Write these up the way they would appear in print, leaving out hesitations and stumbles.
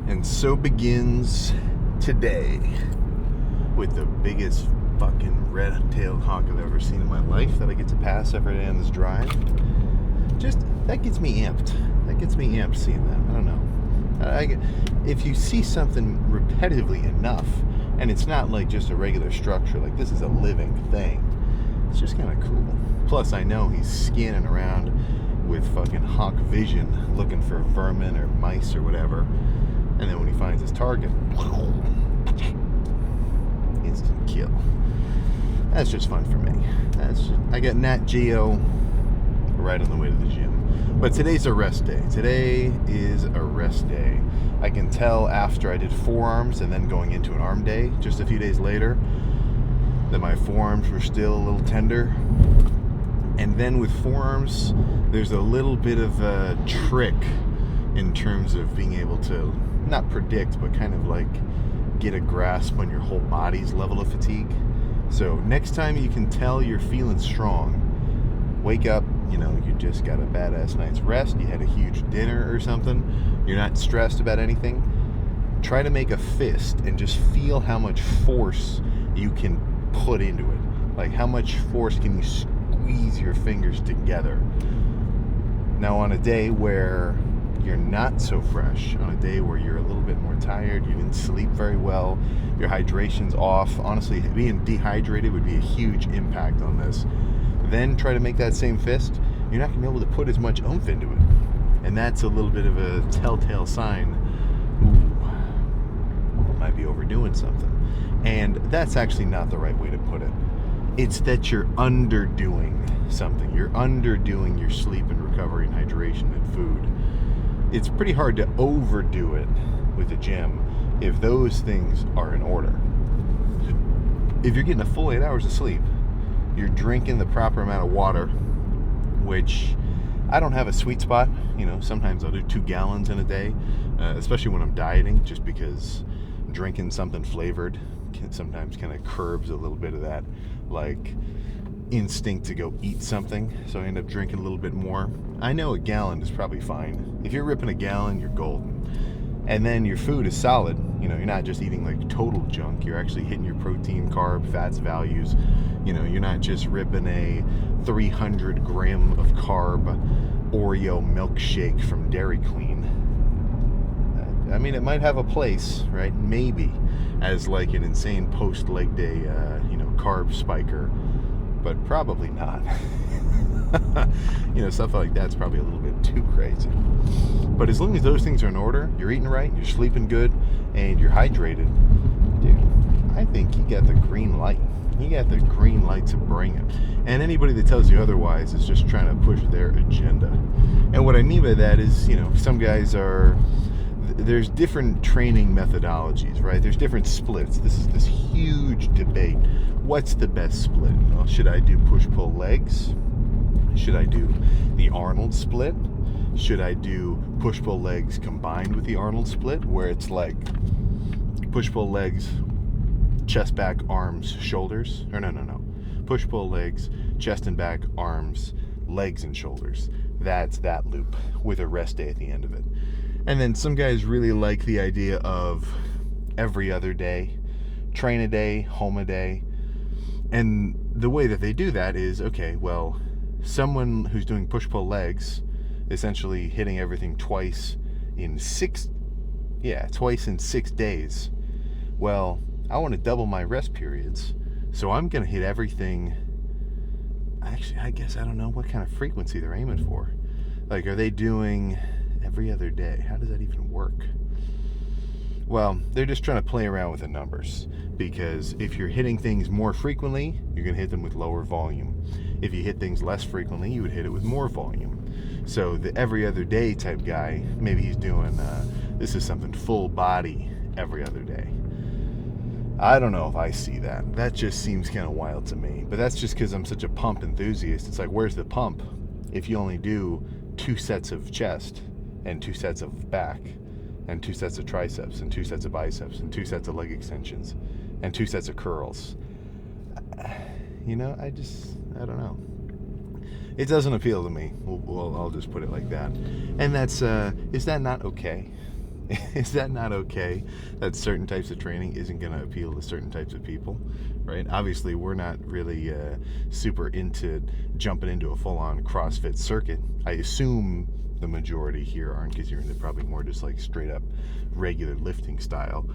And so begins today with the biggest fucking red-tailed hawk I've ever seen in my life that I get to pass every day on this drive. Just, that gets me amped. That gets me amped seeing that. I don't know. If you see something repetitively enough, and it's not like just a regular structure, like this is a living thing, it's just kind of cool. Plus, I know he's scanning around with fucking hawk vision, looking for vermin or mice or whatever. And then when he finds his target, instant kill. That's just fun for me. I got Nat Geo right on the way to the gym. But today's a rest day. Today is a rest day. I can tell after I did forearms and then going into an arm day just a few days later that my forearms were still a little tender. And then with forearms, there's a little bit of a trick in terms of being able to not predict, but kind of like get a grasp on your whole body's level of fatigue. So next time you can tell you're feeling strong, wake up, you just got a badass night's rest, you had a huge dinner or something, you're not stressed about anything, try to make a fist and just feel how much force you can put into it. Like how much force can you squeeze your fingers together. Now on a day where you're not so fresh, on a day where you're a little bit more tired, you didn't sleep very well, your hydration's off, honestly being dehydrated would be a huge impact on this. Then try to make that same fist, you're not going to be able to put as much oomph into it. And that's a little bit of a telltale sign, ooh, I might be overdoing something. And that's actually not the right way to put it. It's that you're underdoing something. You're underdoing your sleep and recovery and hydration and food. It's pretty hard to overdo it with the gym if those things are in order. If you're getting a full 8 hours of sleep, you're drinking the proper amount of water, which I don't have a sweet spot. Sometimes I'll do 2 gallons in a day, especially when I'm dieting, just because drinking something flavored sometimes kind of curbs a little bit of that, like, instinct to go eat something, so I end up drinking a little bit more. I know a gallon is probably fine. If you're ripping a gallon, you're golden. And then your food is solid. You're not just eating like total junk. You're actually hitting your protein, carb, fats values. You're not just ripping a 300 gram of carb Oreo milkshake from Dairy Queen. I mean, it might have a place, right? Maybe as like an insane post-leg day, carb spiker, but probably not. Stuff like that's probably a little bit too crazy. But as long as those things are in order, you're eating right, you're sleeping good, and you're hydrated, dude, I think you got the green light. You got the green light to bring it. And anybody that tells you otherwise is just trying to push their agenda. And what I mean by that is, some guys there's different training methodologies, right? There's different splits. This is this huge debate. What's the best split? Well, should I do push-pull legs? Should I do the Arnold split? Should I do push-pull legs combined with the Arnold split, where it's like push-pull legs, chest, back, arms, shoulders? Or no. Push-pull legs, chest and back, arms, legs and shoulders. That's that loop with a rest day at the end of it. And then some guys really like the idea of every other day, train a day, home a day. And the way that they do that is, okay, well, someone who's doing push-pull legs, essentially hitting everything twice in 6 days. Well, I want to double my rest periods, so I'm going to hit everything. Actually, I guess I don't know what kind of frequency they're aiming for. Like, are they doing every other day? How does that even work? Well, they're just trying to play around with the numbers, because if you're hitting things more frequently, you're going to hit them with lower volume. If you hit things less frequently, you would hit it with more volume. So the every other day type guy, maybe he's doing, this is something full body every other day. I don't know if I see that. That just seems kind of wild to me. But that's just because I'm such a pump enthusiast. It's like, where's the pump if you only do 2 sets of chest and 2 sets of back and 2 sets of triceps and 2 sets of biceps and 2 sets of leg extensions and 2 sets of curls? I don't know. It doesn't appeal to me. I'll just put it like that. And that's, is that not okay? Is that not okay that certain types of training isn't going to appeal to certain types of people, right? Obviously, we're not really super into jumping into a full-on CrossFit circuit. I assume the majority here aren't, because you're into probably more just like straight up regular lifting style.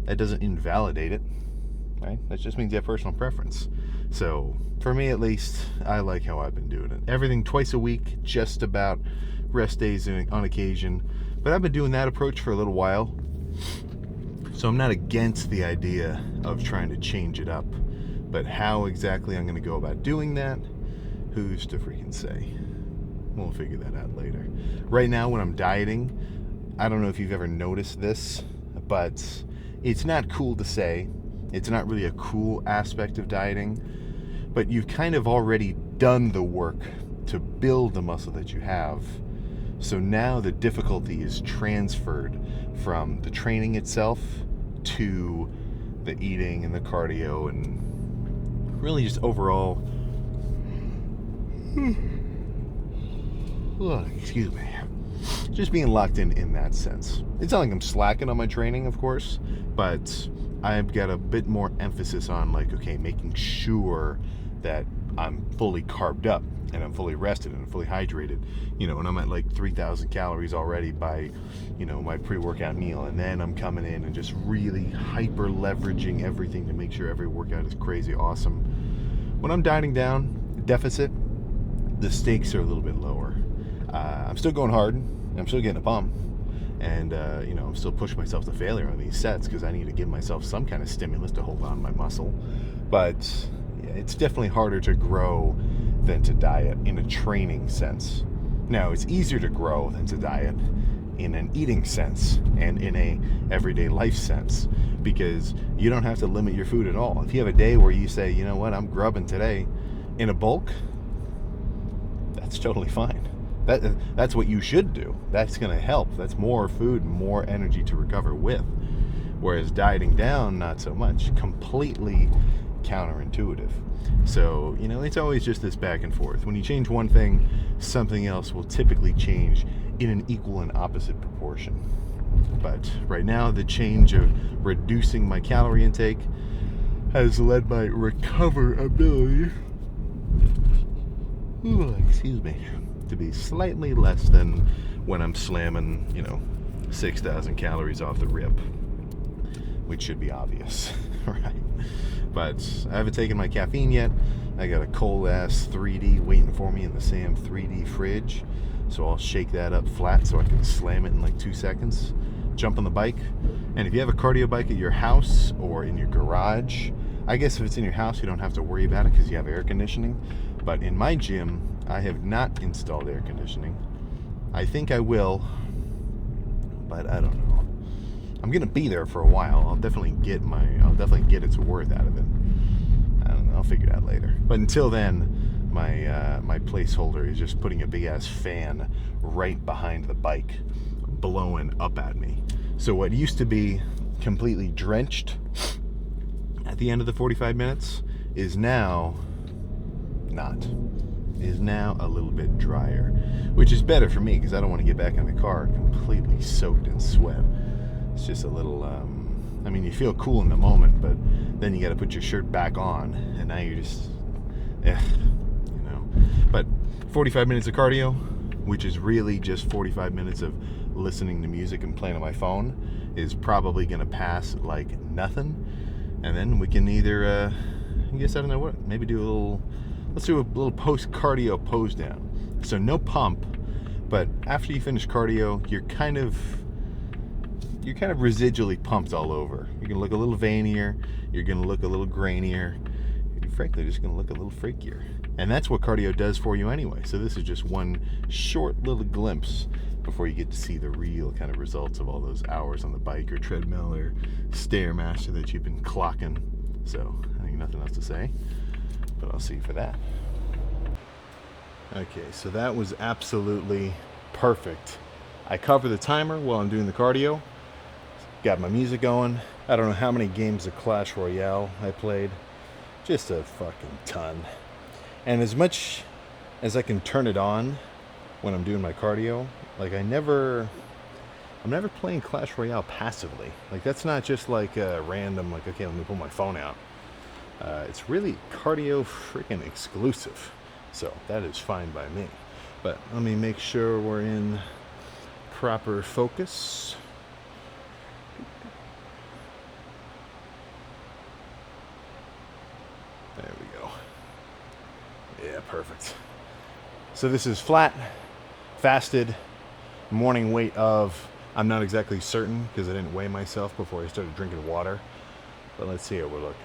That doesn't invalidate it, right? That just means you have personal preference. So for me at least, I like how I've been doing it. Everything twice a week, just about, rest days on occasion. But I've been doing that approach for a little while, so I'm not against the idea of trying to change it up. But how exactly I'm going to go about doing that, who's to freaking say? We'll figure that out later. Right now, when I'm dieting, I don't know if you've ever noticed this, but it's not cool to say. It's not really a cool aspect of dieting, but you've kind of already done the work to build the muscle that you have. So now the difficulty is transferred from the training itself to the eating and the cardio and really just overall, excuse me, just being locked in that sense. It's not like I'm slacking on my training, of course, but I've got a bit more emphasis on like, okay, making sure that I'm fully carbed up and I'm fully rested and I'm fully hydrated, and I'm at like 3,000 calories already by, my pre-workout meal. And then I'm coming in and just really hyper leveraging everything to make sure every workout is crazy awesome. When I'm dieting down, deficit, the stakes are a little bit lower. I'm still going hard. I'm still getting a pump. And, I'm still pushing myself to failure on these sets because I need to give myself some kind of stimulus to hold on to my muscle. But yeah, it's definitely harder to grow than to diet in a training sense. Now, it's easier to grow than to diet in an eating sense and in a everyday life sense, because you don't have to limit your food at all. If you have a day where you say, you know what, I'm grubbing today in a bulk, that's totally fine. That's what you should do. That's going to help. That's more food, more energy to recover with. Whereas dieting down, not so much. Completely counterintuitive. So, it's always just this back and forth. When you change one thing, something else will typically change in an equal and opposite proportion. But right now, the change of reducing my calorie intake has led my recoverability, excuse me, to be slightly less than when I'm slamming, 6,000 calories off the rip, which should be obvious, right? But I haven't taken my caffeine yet. I got a cold ass 3D waiting for me in the Sam 3D fridge, so I'll shake that up flat so I can slam it in like 2 seconds, jump on the bike. And if you have a cardio bike at your house or in your garage, I guess if it's in your house you don't have to worry about it because you have air conditioning. But in my gym, I have not installed air conditioning. I think I will, but I don't know. I'm gonna be there for a while. I'll definitely get its worth out of it. I don't know. I'll figure it out later. But until then, my placeholder is just putting a big ass fan right behind the bike, blowing up at me. So what used to be completely drenched at the end of the 45 minutes is now not. Is now a little bit drier, which is better for me because I don't want to get back in the car completely soaked in sweat. It's just a little, you feel cool in the moment, but then you got to put your shirt back on, and now you're just, But 45 minutes of cardio, which is really just 45 minutes of listening to music and playing on my phone, is probably going to pass like nothing. And then we can either, maybe let's do a little post-cardio pose down. So no pump, but after you finish cardio, you're kind of residually pumped all over. You're going to look a little veinier, you're going to look a little grainier, you're frankly just going to look a little freakier. And that's what cardio does for you anyway. So this is just one short little glimpse before you get to see the real kind of results of all those hours on the bike or treadmill or Stairmaster that you've been clocking. So I think nothing else to say, but I'll see you for that. Okay, so that was absolutely perfect. I cover the timer while I'm doing the cardio. Got my music going. I don't know how many games of Clash Royale I played. Just a fucking ton. And as much as I can turn it on when I'm doing my cardio, like I never I'm never playing Clash Royale passively. Like, that's not just like a random, like, okay, let me pull my phone out. It's really cardio freaking exclusive. So that is fine by me. But let me make sure we're in proper focus. There we go. Yeah, perfect. So this is flat, fasted, morning weight of, I'm not exactly certain because I didn't weigh myself before I started drinking water. But let's see how we're looking.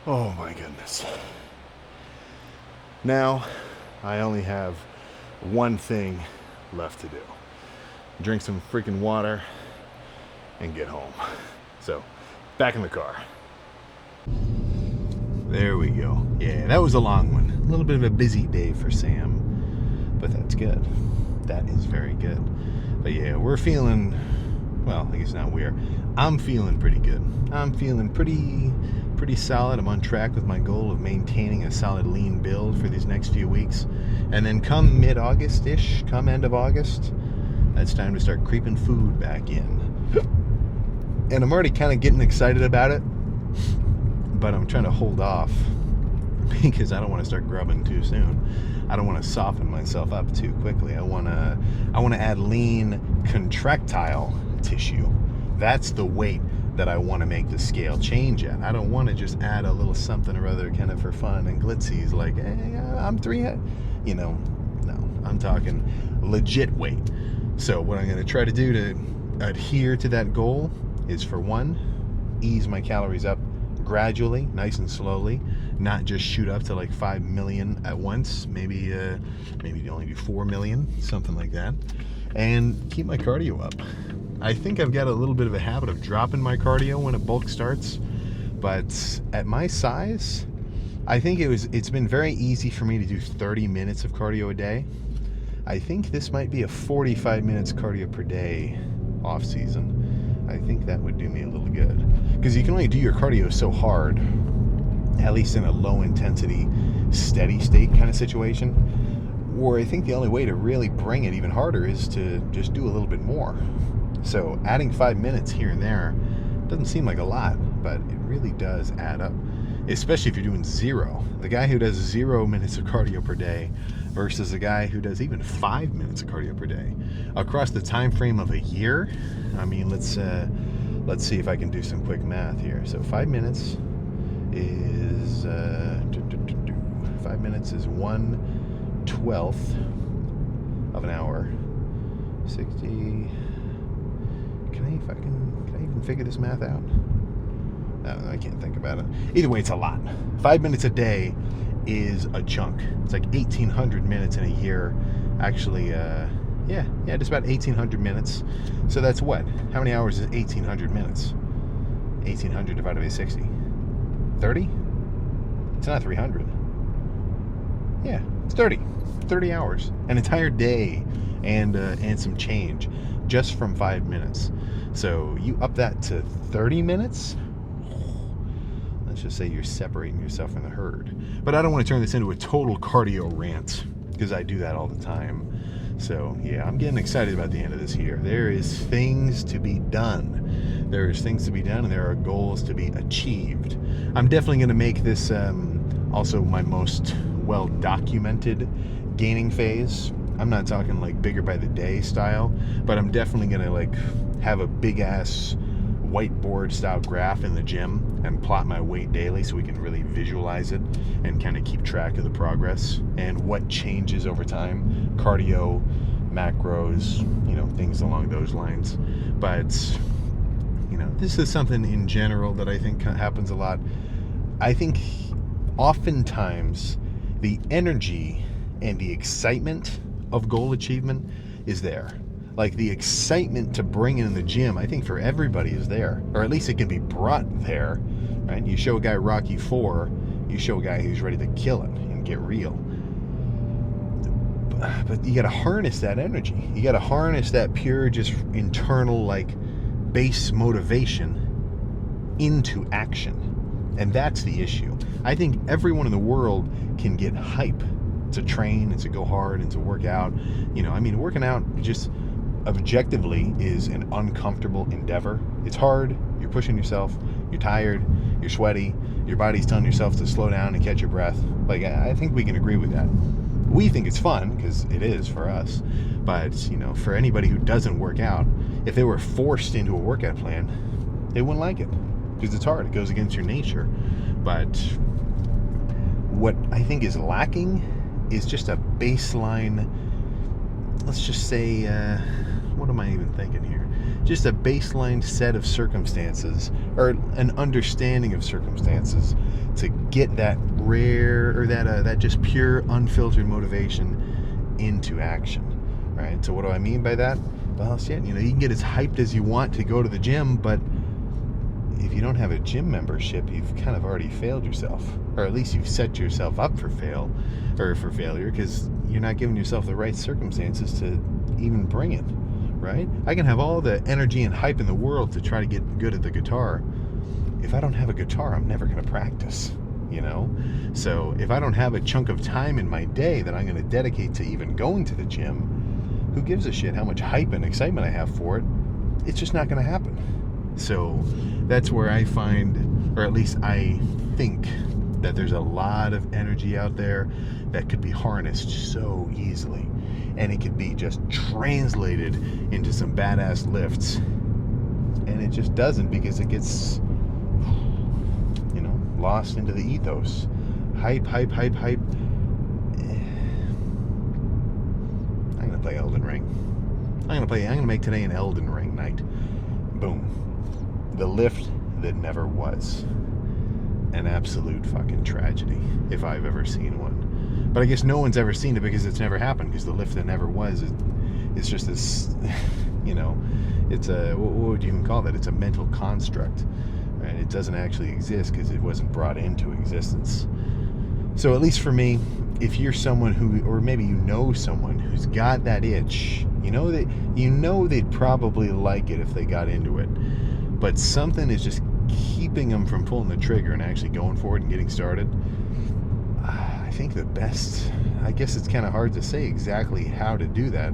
Oh my goodness. Now, I only have one thing left to do. Drink some freaking water and get home. So, back in the car. There we go. Yeah, that was a long one. A little bit of a busy day for Sam, but that's good. That is very good. But yeah, we're feeling, well, I guess not we're. I'm feeling pretty good. I'm feeling pretty solid. I'm on track with my goal of maintaining a solid lean build for these next few weeks. And then come mid-August-ish, come end of August, it's time to start creeping food back in. And I'm already kind of getting excited about it, but I'm trying to hold off because I don't want to start grubbing too soon. I don't want to soften myself up too quickly. I want to add lean contractile tissue. That's the weight that I want to make the scale change at. I don't want to just add a little something or other kind of for fun and glitzies like, hey, I'm 3, you know, no, I'm talking legit weight. So what I'm going to try to do to adhere to that goal is, for one, ease my calories up gradually, nice and slowly, not just shoot up to like 5 million at once, maybe only do 4 million, something like that, and keep my cardio up. I think I've got a little bit of a habit of dropping my cardio when a bulk starts, but at my size, I think it's been very easy for me to do 30 minutes of cardio a day. I think this might be a 45 minutes cardio per day off season. I think that would do me a little good, because you can only do your cardio so hard, at least in a low intensity, steady state kind of situation. Or I think the only way to really bring it even harder is to just do a little bit more. So adding 5 minutes here and there doesn't seem like a lot, but it really does add up, especially if you're doing 0. The guy who does 0 minutes of cardio per day versus the guy who does even 5 minutes of cardio per day across the time frame of a year. I mean, let's see if I can do some quick math here. So 5 minutes is 5 minutes is 1/12 of an hour. 60. Can I even figure this math out? No, I can't think about it. Either way, it's a lot. 5 minutes a day is a chunk. It's like 1,800 minutes in a year. Actually, yeah, just about 1,800 minutes. So that's what? How many hours is 1,800 minutes? 1,800 divided by 60. 30? It's not 300. Yeah, it's 30. 30 hours. An entire day and some change just from 5 minutes. So you up that to 30 minutes? Let's just say you're separating yourself from the herd. But I don't want to turn this into a total cardio rant, because I do that all the time. So yeah, I'm getting excited about the end of this year. There is things to be done. There is things to be done, and there are goals to be achieved. I'm definitely going to make this also my most well-documented gaining phase. I'm not talking like bigger by the day style, but I'm definitely going to like have a big ass whiteboard style graph in the gym and plot my weight daily so we can really visualize it and kind of keep track of the progress and what changes over time, cardio, macros, things along those lines. But this is something in general that I think happens a lot. I think oftentimes the energy and the excitement of goal achievement is there. Like the excitement to bring in the gym, I think for everybody is there, or at least it can be brought there, right? You show a guy Rocky 4, you show a guy who's ready to kill it and get real. But you got to harness that energy. You got to harness that pure, just internal, like base motivation into action. And that's the issue. I think everyone in the world can get hype to train and to go hard and to work out. Working out just objectively is an uncomfortable endeavor. It's hard. You're pushing yourself. You're tired. You're sweaty. Your body's telling yourself to slow down and catch your breath. Like, I think we can agree with that. We think it's fun because it is for us. But, for anybody who doesn't work out, if they were forced into a workout plan, they wouldn't like it because it's hard. It goes against your nature. But what I think is lacking is just a baseline, let's just say, what am I even thinking here? Just a baseline set of circumstances or an understanding of circumstances to get that rare or that just pure unfiltered motivation into action, right? So what do I mean by that? Well, shit, you can get as hyped as you want to go to the gym, but if you don't have a gym membership, you've kind of already failed yourself, or at least you've set yourself up for failure because you're not giving yourself the right circumstances to even bring it, right? I can have all the energy and hype in the world to try to get good at the guitar. If I don't have a guitar, I'm never going to practice, So if I don't have a chunk of time in my day that I'm going to dedicate to even going to the gym, who gives a shit how much hype and excitement I have for it? It's just not going to happen. So that's where I find, or at least I think, that there's a lot of energy out there that could be harnessed so easily. And it could be just translated into some badass lifts. And it just doesn't because it gets, lost into the ethos. Hype. I'm going to play Elden Ring. I'm going to make today an Elden Ring night. Boom. The lift that never was. An absolute fucking tragedy, if I've ever seen one. But I guess no one's ever seen it because it's never happened, because the lift that never was, it's just this, it's a, what would you even call that? It's a mental construct. Right? It doesn't actually exist because it wasn't brought into existence. So at least for me, if you're someone who, or maybe someone who's got that itch, they'd probably like it if they got into it. But something is just keeping them from pulling the trigger and actually going for it and getting started. I think the best, I guess it's kind of hard to say exactly how to do that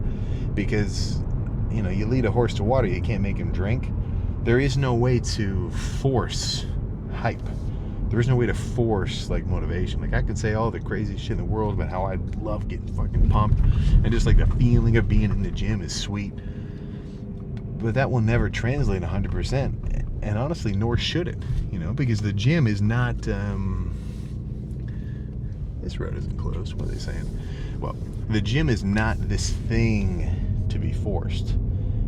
because, you lead a horse to water, you can't make him drink. There is no way to force hype. There is no way to force motivation. I could say all the crazy shit in the world about how I love getting fucking pumped and just the feeling of being in the gym is sweet. But that will never translate 100%. And honestly, nor should it, because the gym is not, this road isn't closed. What are they saying? Well, the gym is not this thing to be forced.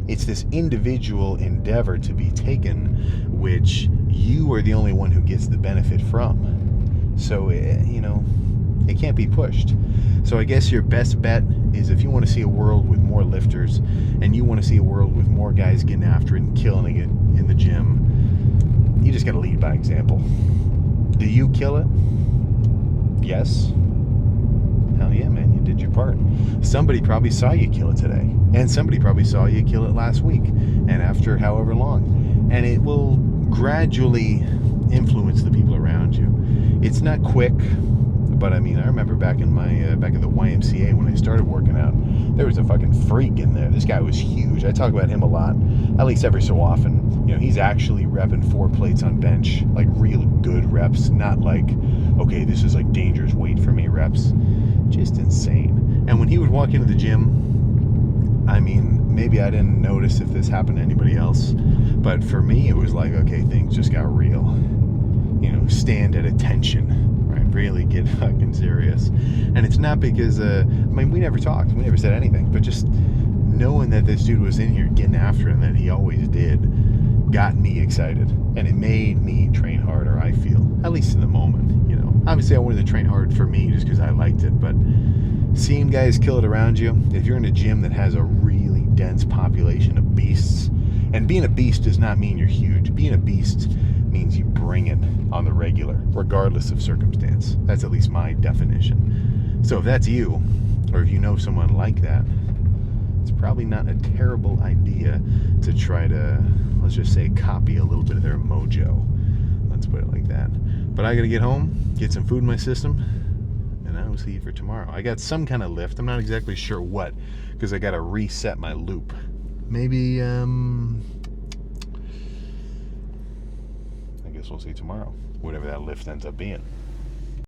It's this individual endeavor to be taken, which you are the only one who gets the benefit from. So, it can't be pushed. So I guess your best bet is if you want to see a world with more lifters and you want to see a world with more guys getting after it and killing it in the gym, you just got to lead by example. Do you kill it? Yes. Hell yeah, man, you did your part. Somebody probably saw you kill it today, and somebody probably saw you kill it last week, and after however long. And it will gradually influence the people around you. It's not quick, but I remember back in the YMCA when I started working out, there was a fucking freak in there. This guy was huge. I talk about him a lot, at least every so often. He's actually repping 4 plates on bench, real good reps, not okay, this is dangerous weight for me reps. Just insane. And when he would walk into the gym, I mean, maybe I didn't notice if this happened to anybody else, but for me, it was like, okay, things just got real. You know, stand at attention, right? Really get fucking serious. And it's not because, I mean, we never talked, we never said anything, but just knowing that this dude was in here getting after him, that he always did, got me excited. And it made me train harder, I feel, at least in the moment, you know. Obviously, I wanted to train hard for me just because I liked it, but seeing guys kill it around you, if you're in a gym that has a really dense population of beasts, and being a beast does not mean you're huge. Being a beast means you bring it on the regular, regardless of circumstance. That's at least my definition. So if that's you, or if you know someone like that, it's probably not a terrible idea to try to, let's just say, copy a little bit of their mojo. Let's put it like that. But I gotta get home, get some food in my system, and I will see you for tomorrow. I got some kind of lift. I'm not exactly sure what, because I gotta reset my loop. Maybe, I guess we'll see tomorrow, whatever that lift ends up being.